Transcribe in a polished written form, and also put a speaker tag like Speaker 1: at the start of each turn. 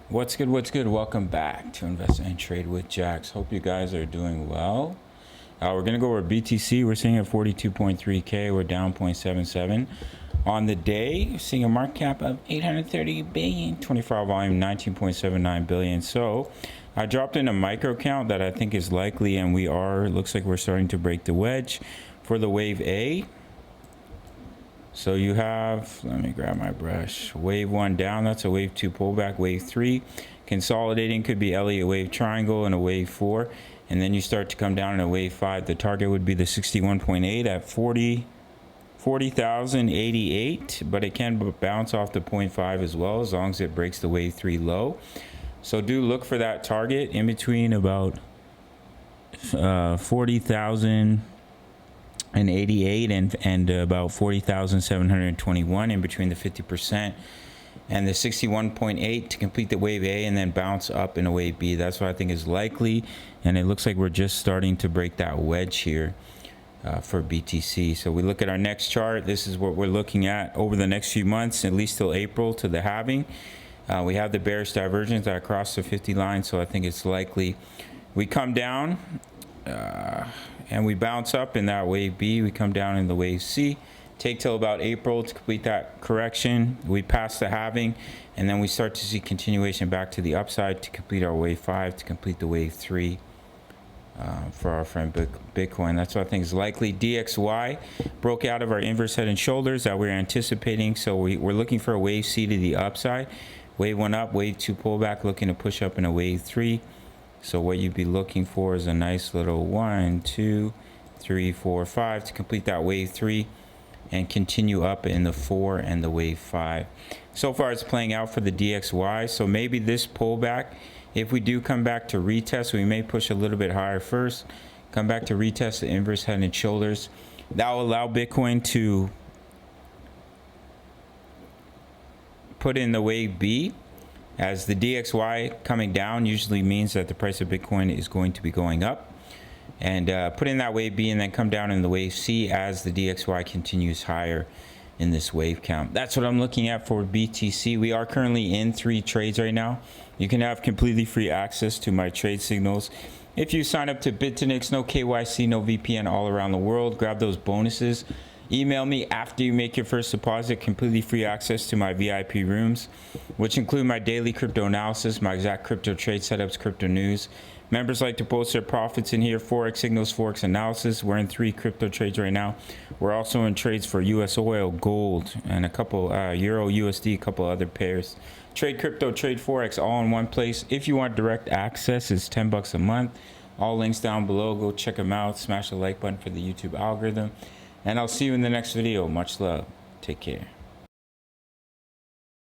Speaker 1: What's good? What's good? Welcome back to Invest and Trade with Jax. Hope you guys are doing well. We're gonna go over BTC. We're seeing at 42.3k. We're down 0.77 on the day. Seeing a market cap of 830 billion. 24-hour volume 19.79 billion. So I dropped in a micro count that I think is likely, and looks like we're starting to break the wedge for the wave A. So you have, let me grab my brush, wave 1 down, that's a wave 2 pullback, wave 3 consolidating, could be Elliott wave triangle, and a wave 4, and then you start to come down in a wave 5. The target would be the 61.8 at 40,088, but it can bounce off the 0.5 as well, as long as it breaks the wave 3 low. So do look for that target in between about 40,088 and about 40,721, in between the 50% and the 61.8 to complete the wave A, and then bounce up in a wave B. That's what I think is likely, and it looks like we're just starting to break that wedge here for BTC. So we look at our next chart. This is what we're looking at over the next few months, at least till April, to the halving. We have the bearish divergence that crossed the 50 line, so I think it's likely we come down and we bounce up in that wave B. We come down in the wave C, take till about April to complete that correction. We pass the halving, and then we start to see continuation back to the upside to complete our wave 5, to complete the wave 3 for our friend Bitcoin. That's what I think is likely. DXY broke out of our inverse head and shoulders that we're anticipating, so we're looking for a wave C to the upside. Wave 1 up, wave 2 pullback, looking to push up in a wave 3. So what you'd be looking for is a nice little 1, 2, 3, 4, 5 to complete that wave 3 and continue up in the 4 and the wave 5. So far it's playing out for the DXY. So maybe this pullback, if we do come back to retest, we may push a little bit higher first, come back to retest the inverse head and shoulders. That will allow Bitcoin to put in the wave B, as the DXY coming down usually means that the price of Bitcoin is going to be going up, and put in that wave B and then come down in the wave C as the DXY continues higher in this wave count. That's what I'm looking at for BTC. We are currently in 3 trades right now. You can have completely free access to my trade signals if you sign up to BITUNIX. No KYC, no VPN, all around the world. Grab those bonuses. Email me after you make your first deposit. Completely free access to my VIP rooms, which include my daily crypto analysis, my exact crypto trade setups, crypto news. Members like to post their profits in here. Forex signals, Forex analysis. We're in 3 crypto trades right now. We're also in trades for US oil, gold, and a couple Euro, USD, a couple other pairs. Trade crypto, trade Forex, all in one place. If you want direct access, it's $10 a month. All links down below. Go check them out. Smash the like button for the YouTube algorithm. And I'll see you in the next video. Much love. Take care.